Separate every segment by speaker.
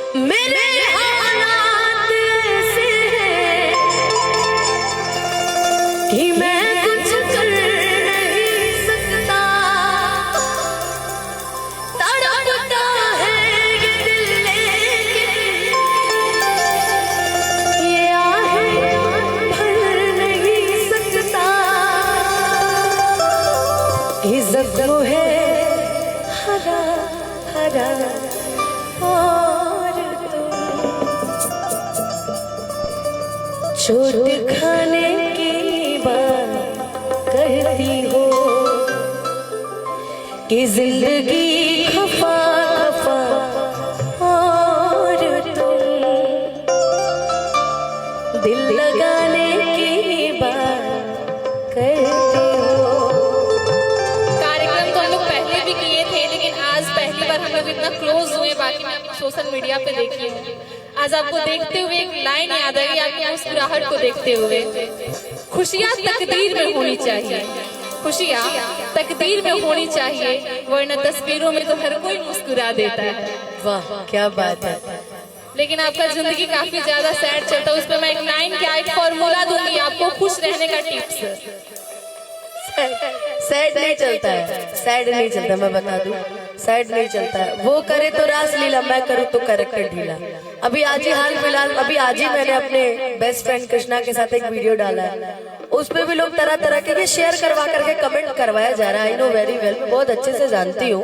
Speaker 1: मेरे हालात ऐसे हैं कि मैं कुछ कर नहीं सकता। तड़पता है ये दिल लेकिन ये आहें भर नहीं सकता। ये ज़ख्म है हरा हरा और चोट खाने की बात कहती हो कि जिंदगी खफा खफा और तुम दिल लगाने की बात कहती हो।
Speaker 2: कार्यक्रम तो हम लोग पहले भी किए थे, लेकिन आज पहली बार हम लोग इतना क्लोज हुए। बाकी मैं आपको सोशल मीडिया पे देखी हूँ। आज आपको देखते हुए एक लाइन याद आ गई, आपकी मुस्कुराहट को देखते हुए। खुशियाँ तकदीर में होनी चाहिए, खुशियाँ तकदीर में होनी चाहिए, वरना तस्वीरों में तो हर कोई मुस्कुरा देता है।
Speaker 1: वाह क्या बात है।
Speaker 2: लेकिन आपका जिंदगी काफी ज्यादा सैड चलता है, उस पर मैं एक लाइन क्या एक फॉर्मूला दूंगी आपको खुश रहने का टिप्स।
Speaker 1: सैड नहीं चलता है, सैड नहीं चलता, मैं बता दूं सैड नहीं चलता है। वो करे तो रास लीला, मैं करूँ तो कैरेक्टर ढीला। अभी आज ही हाल फिलहाल अभी आज ही मैंने अपने बेस्ट फ्रेंड कृष्णा के साथ एक वीडियो डाला है। उस पे भी लोग तरह तरह के शेयर करवा करके कमेंट करवाया जा रहा है। आई नो वेरी वेल, बहुत अच्छे से जानती हूँ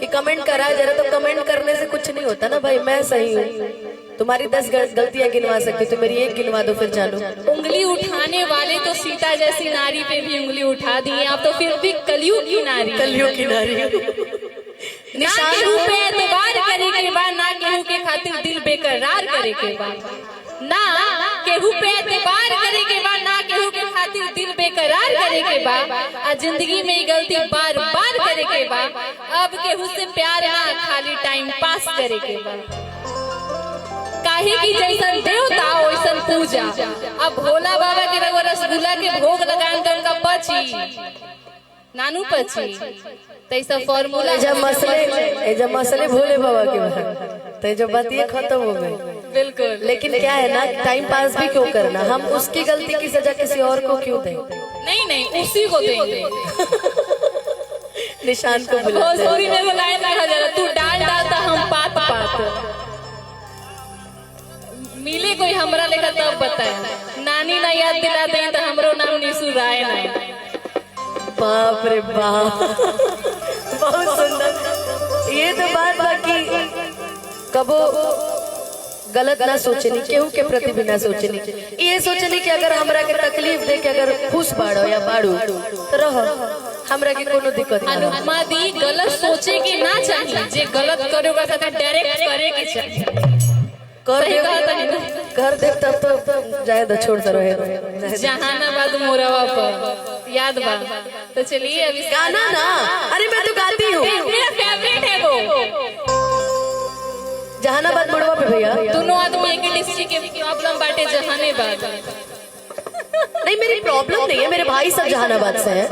Speaker 1: कि कमेंट कराया जा रहा है। तो कमेंट करने से कुछ नहीं होता ना भाई, मैं सही हूँ। तुम्हारी 10 गलतियां गिनवा सकती, तो मेरी एक गिनवा दो फिर चालू।
Speaker 2: उंगली उठाने वाले तो सीता जैसी नारी पे भी उंगली उठा दी, आप तो फिर भी कलयुग की नारी।
Speaker 1: कलयुग की नारी
Speaker 2: ना केहू पे एतबार करे के बाद, ना केहू के खातिर दिल बेकरार करे के बाद, ना केहू पे एतबार करे के बाद, ना केहू के खातिर दिल बेकरार करे के बाद, आ जिंदगी में गलती बार बार करे के बाद, अब केहू से प्यार ना खाली टाइम पास करे के बाद। काहे की जैसन देवता वैसन पूजा। अब भोला बाबा के रगो रसगुल्ला के भोग लगाए तो उनका पची नानू पची, तैसा फॉर्मूला
Speaker 1: जब मसले भोले बाबा के बाद तो जो बात ये खत्म हो गई।
Speaker 2: बिल्कुल।
Speaker 1: लेकिन क्या है ना, टाइम पास भी क्यों करना, हम उसकी गलती की सजा किसी और को क्यों दें।
Speaker 2: नहीं नहीं, उसी को देंगे।
Speaker 1: निशान को बुलाते
Speaker 2: भोजपुरी में वो लाइन कहा जा रहा, तू डाल डालता हम पात पात। मिले कोई हमरा लेखा तब बताए, नानी ना याद दिला दे तो हमरो नाम निशु राय ना।
Speaker 1: बाप रे बाप, बहुत सुंदर। ये तो बात बाकी कबो गलत ना सोचनी, केहू के प्रति भी ना सोचनी। ये सोचनी कि अगर हमरा के तकलीफ दे के अगर खुश बाड़ो या बाड़ू तो रहो, हमरा के कोनो दिक्कत ना।
Speaker 2: अनुपमा दी गलत सोचे के ना चाहिए, जे गलत करेगा तो डायरेक्ट करे के चाहिए।
Speaker 1: कर दे तब तो जाए तो छोड़ दो रहे।
Speaker 2: जहानाबाद मोरवा पर याद बा। तो चलिए अभी
Speaker 1: गाना ना, अरे मैं तो गाती हूँ,
Speaker 2: मेरा फेवरेट है वो।
Speaker 1: जहानाबाद मोड़वा पे भैया
Speaker 2: दोनों आदमी एक डिस्ट्रिक्ट के प्रॉब्लम बाटे जहानाबाद।
Speaker 1: नहीं मेरी प्रॉब्लम नहीं है, मेरे भाई सब जहानाबाद से हैं।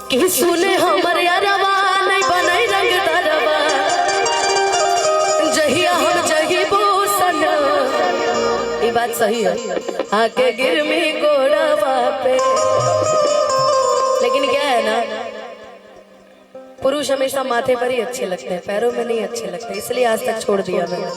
Speaker 1: कि सुने हमारे अरवा नहीं बनाई रंग दरवा, जहिया हम जही बोसन। ये बात सही है, आके गिर में गोड़वा पे। लेकिन क्या है ना, पुरुष हमेशा माथे पर ही अच्छे लगते हैं, पैरों में नहीं अच्छे लगते, इसलिए आज तक छोड़ दिया मैंने।